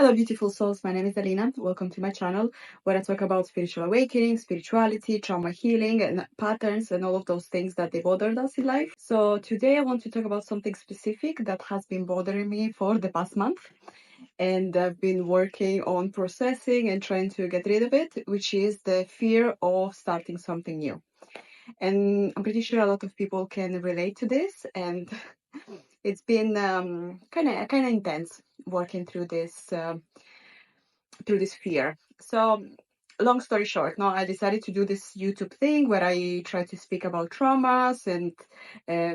Hello, beautiful souls. My name is Alina. Welcome to my channel where I talk about spiritual awakening, spirituality, trauma healing, and patterns, and all of those things that they bothered us in life. So today I want to talk about something specific that has been bothering me for the past month. And I've been working on processing and trying to get rid of it, which is the fear of starting something new. And I'm pretty sure a lot of people can relate to this. And it's been kind of intense working through this fear. So long story short, now I decided to do this YouTube thing where I try to speak about traumas and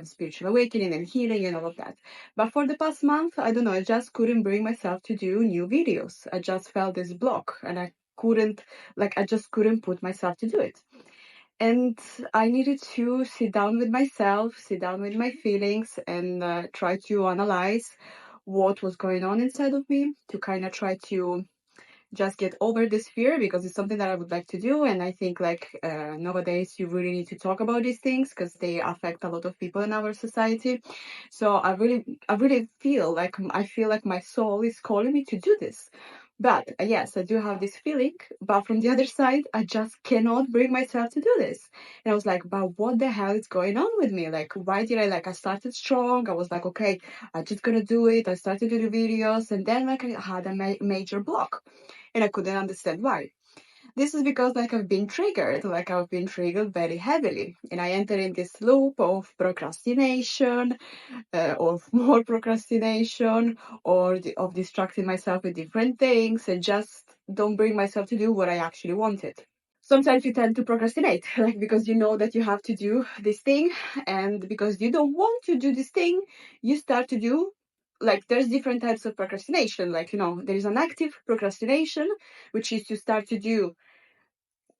spiritual awakening and healing and all of that. But for the past month, I don't know, I just couldn't bring myself to do new videos. I just felt this block and I just couldn't put myself to do it. And I needed to sit down with myself, sit down with my feelings, and try to analyze what was going on inside of me, to kind of try to just get over this fear, because it's something that I would like to do. And I think nowadays you really need to talk about these things because they affect a lot of people in our society. So I really feel like my soul is calling me to do this. But yes, I do have this feeling, but from the other side, I just cannot bring myself to do this. And I was like, but what the hell is going on with me? Like, why did I started strong. I was like, okay, I'm just gonna do it. I started to do videos, and then I had a major block, and I couldn't understand why. This is because I've been triggered, I've been triggered very heavily, and I enter in this loop of procrastination, of more procrastination, of distracting myself with different things, and just don't bring myself to do what I actually wanted. Sometimes you tend to procrastinate, because you know that you have to do this thing, and because you don't want to do this thing, you start to do, there's different types of procrastination. There is an active procrastination, which is to start to do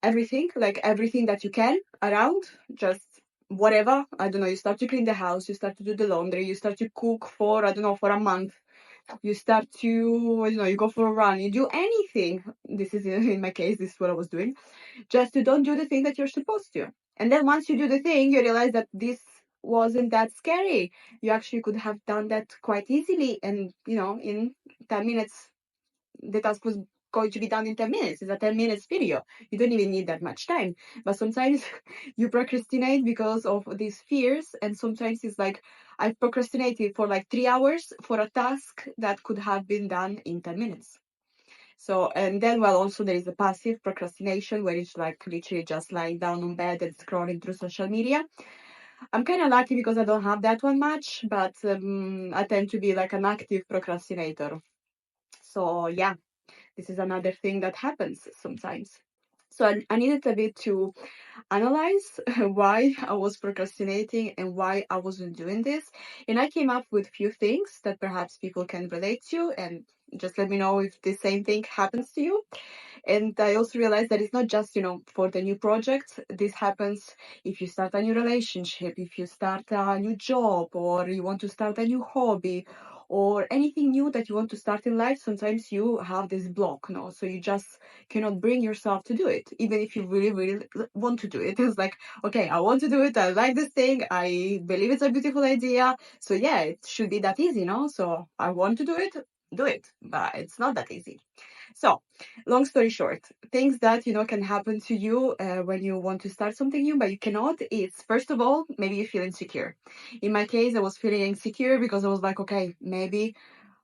everything that you can around, just whatever. I don't know, you start to clean the house, you start to do the laundry, you start to cook for, I don't know, for a month. You start to, you go for a run, you do anything. This is, in my case, this is what I was doing, just to don't do the thing that you're supposed to. And then once you do the thing, you realize that this wasn't that scary. You actually could have done that quite easily. And, in 10 minutes, the task was going to be done in 10 minutes. It's a 10 minutes video. You don't even need that much time. But sometimes you procrastinate because of these fears. And sometimes it's like, I've procrastinated for 3 hours for a task that could have been done in 10 minutes. So, and then, also there is the passive procrastination, where it's literally just lying down on bed and scrolling through social media. I'm kind of lucky because I don't have that one much, but I tend to be an active procrastinator. So yeah, this is another thing that happens sometimes. So I needed a bit to analyze why I was procrastinating and why I wasn't doing this. And I came up with few things that perhaps people can relate to, and just let me know if the same thing happens to you. And I also realized that it's not just, for the new projects. This happens if you start a new relationship, if you start a new job, or you want to start a new hobby, or anything new that you want to start in life. Sometimes you have this block, no? So you just cannot bring yourself to do it, even if you really, really want to do it. It's like, okay, I want to do it. I like this thing. I believe it's a beautiful idea. So yeah, it should be that easy, no? So I want to do it, but it's not that easy. So, long story short, things that can happen to you when you want to start something new, but you cannot. It's, first of all, maybe you feel insecure. In my case, I was feeling insecure because I was like, okay, maybe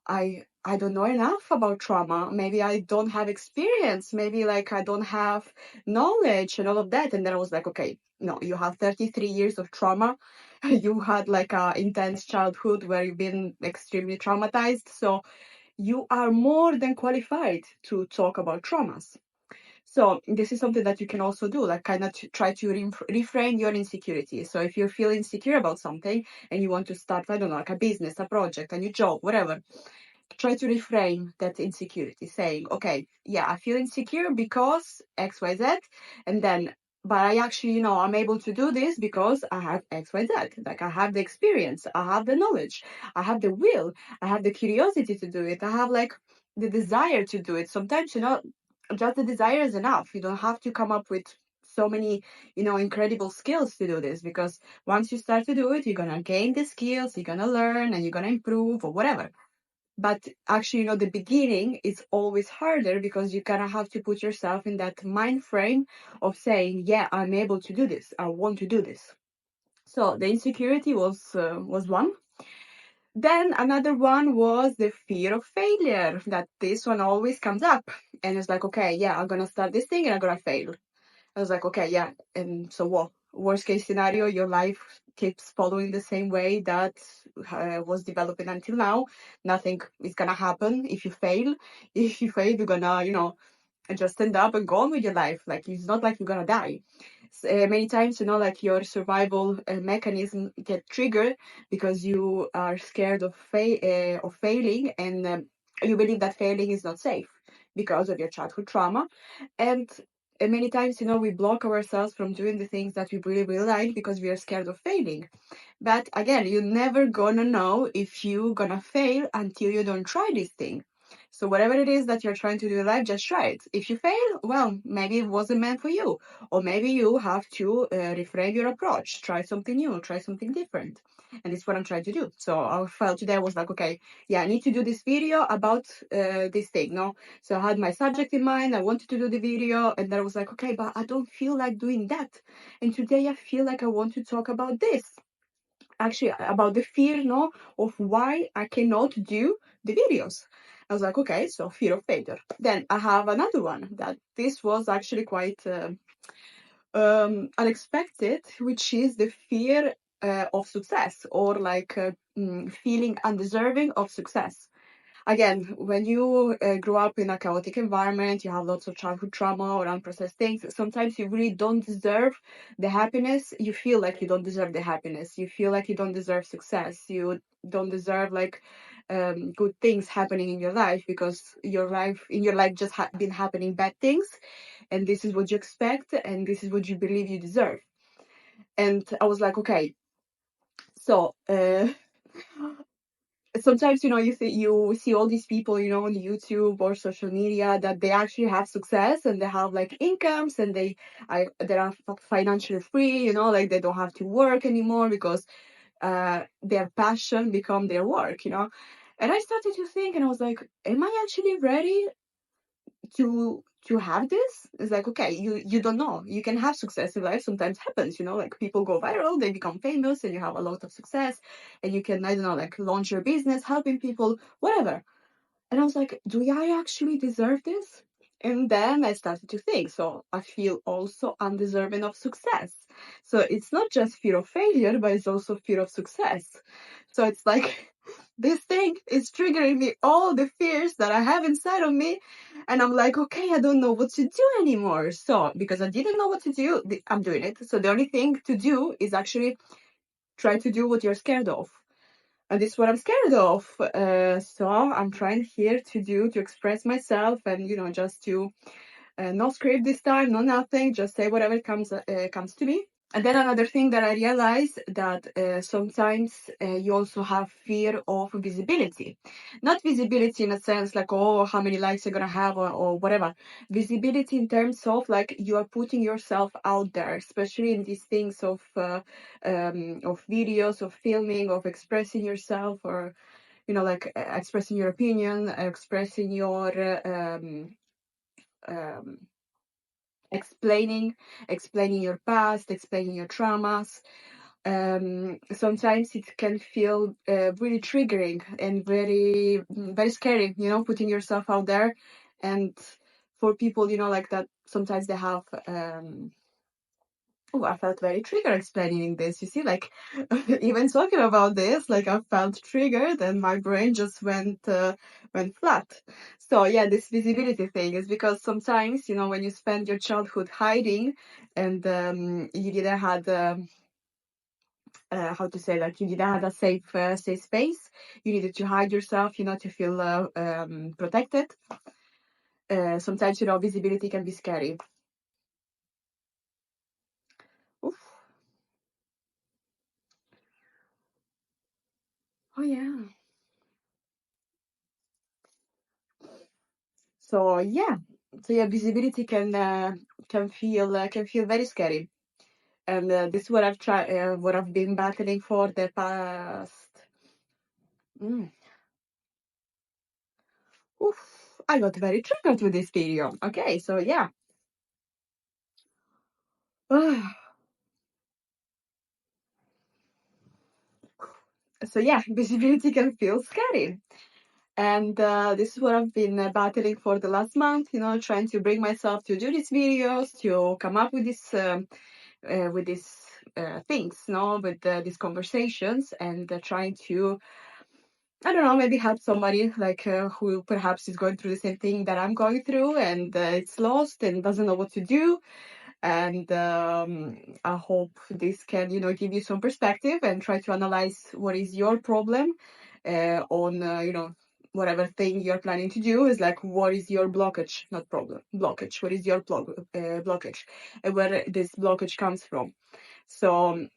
I don't know enough about trauma. Maybe I don't have experience. Maybe I don't have knowledge and all of that. And then I was like, okay, no, you have 33 years of trauma. You had a intense childhood where you've been extremely traumatized. So you are more than qualified to talk about traumas. So this is something that you can also do, kind of to try to reframe your insecurity. So if you feel insecure about something and you want to start, I don't know, a business, a project, a new job, whatever, try to reframe that insecurity, saying, okay, yeah, I feel insecure because XYZ, and then, but I actually, I'm able to do this because I have XYZ. I have the experience, I have the knowledge, I have the will, I have the curiosity to do it, I have the desire to do it. Sometimes, just the desire is enough. You don't have to come up with so many, incredible skills to do this, because once you start to do it, you're going to gain the skills, you're going to learn, and you're going to improve or whatever. But actually, the beginning is always harder because you kind of have to put yourself in that mind frame of saying, yeah, I'm able to do this. I want to do this. So the insecurity was one. Then another one was the fear of failure, that this one always comes up. And it's like, okay, yeah, I'm going to start this thing and I'm going to fail. I was like, okay, yeah. And so what? Worst case scenario, your life keeps following the same way that was developing until now. Nothing is going to happen if you fail. If you fail, you're going to, just stand up and go on with your life. Like, it's not like you're going to die. Many times, like your survival mechanism get triggered because you are scared of failing, and you believe that failing is not safe because of your childhood trauma. And many times, we block ourselves from doing the things that we really, really like because we are scared of failing. But again, you're never gonna know if you're gonna fail until you don't try this thing. So whatever it is that you're trying to do in life, just try it. If you fail, well, maybe it wasn't meant for you. Or maybe you have to reframe your approach, try something new, try something different. And it's what I'm trying to do. So I felt today I was like, okay, yeah, I need to do this video about this thing, no? So I had my subject in mind, I wanted to do the video, and then I was like, okay, but I don't feel like doing that. And today I feel like I want to talk about this. Actually, about the fear, no, of why I cannot do the videos. I was like, okay, so fear of failure. Then I have another one that this was actually quite unexpected, which is the fear of success, or like feeling undeserving of success. Again, when you grow up in a chaotic environment, you have lots of childhood trauma or unprocessed things. Sometimes you really don't deserve the happiness. You feel like you don't deserve the happiness. You feel like you don't deserve success. You don't deserve like good things happening in your life because in your life just been happening bad things, and this is what you expect, and this is what you believe you deserve. And I was like, okay, so. Sometimes you see all these people on YouTube or social media that they actually have success and they have like incomes, and they are financially free, like they don't have to work anymore because their passion become their work. And I started to think, and I was like, am I actually ready to have this? It's like, okay, you don't know. You can have success in life, sometimes happens, like people go viral, they become famous, and you have a lot of success, and you can, I don't know, like launch your business, helping people, whatever. And I was like, do I actually deserve this? And then I started to think, so I feel also undeserving of success. So it's not just fear of failure, but it's also fear of success. So it's like this thing is triggering me all the fears that I have inside of me. And I'm like, okay, I don't know what to do anymore. So because I didn't know what to do, I'm doing it. So the only thing to do is actually try to do what you're scared of. And this is what I'm scared of. So I'm trying here to express myself, and just to no script this time, no nothing, just say whatever comes to me. And then another thing that I realized, that sometimes you also have fear of visibility. Not visibility in a sense like, oh, how many likes you're gonna have, or whatever. Visibility in terms of like you are putting yourself out there, especially in these things of videos, of filming, of expressing yourself, or like expressing your opinion, expressing your um, explaining your past, explaining your traumas. Sometimes it can feel really triggering and very, very scary, putting yourself out there. And for people, like that, sometimes they have, oh, I felt very triggered explaining this. You see, like, even talking about this, like, I felt triggered and my brain just went flat. So yeah, this visibility thing is because sometimes, when you spend your childhood hiding, and you didn't had how to say, like, you didn't have a safe space, you needed to hide yourself, to feel protected. Sometimes, visibility can be scary. Oof. Oh yeah. So yeah, visibility can feel very scary, and this is what I've tried, what I've been battling for the past. Mm. Oof, I got very triggered with this video. Okay, so yeah. So yeah, visibility can feel scary. And this is what I've been battling for the last month, trying to bring myself to do these videos, to come up with these things, with these conversations, and trying to, I don't know, maybe help somebody like who perhaps is going through the same thing that I'm going through, and it's lost and doesn't know what to do. And I hope this can, give you some perspective and try to analyze what is your problem on, whatever thing you're planning to do. Is like, what is your blockage, not problem, blockage. What is your blockage, and where this blockage comes from. So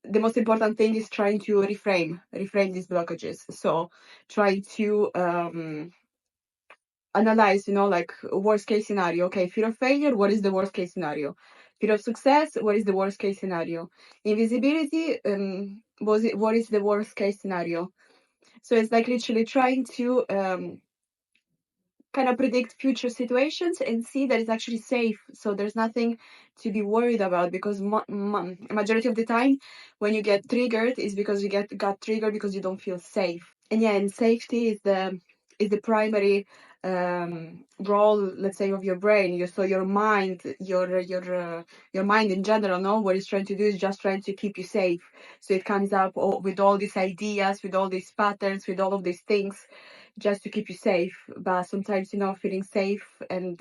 the most important thing is trying to reframe these blockages. So try to analyze, like worst case scenario. Okay, fear of failure, what is the worst case scenario? Fear of success, what is the worst case scenario? Invisibility, what is the worst case scenario? So it's like literally trying to kind of predict future situations and see that it's actually safe. So there's nothing to be worried about, because majority of the time when you get triggered is because you got triggered because you don't feel safe. And yeah, and safety is the primary role, let's say, of your brain. So your mind, your mind in general, what it's trying to do is just trying to keep you safe. So it comes up with all these ideas, with all these patterns, with all of these things, just to keep you safe. But sometimes, feeling safe, and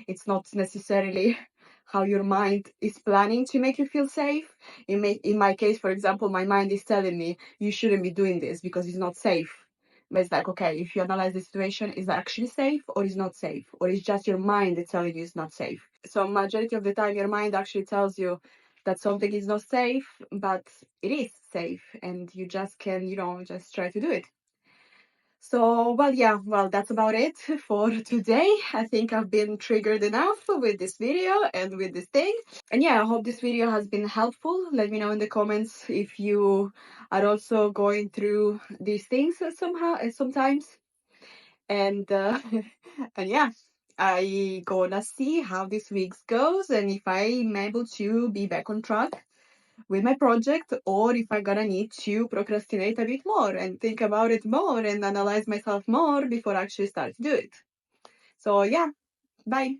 it's not necessarily how your mind is planning to make you feel safe. In my case, for example, my mind is telling me you shouldn't be doing this because it's not safe. But it's like, okay, if you analyze the situation, is it actually safe or is not safe? Or is just your mind that's telling you it's not safe? So majority of the time, your mind actually tells you that something is not safe, but it is safe, and you just can, just try to do it. So, well, that's about it for today. I think I've been triggered enough with this video and with this thing. And yeah, I hope this video has been helpful. Let me know in the comments if you are also going through these things sometimes. And and yeah, I gonna see how this week goes, and if I'm able to be back on track with my project, or if I'm gonna need to procrastinate a bit more and think about it more and analyze myself more before I actually start to do it. So yeah, bye.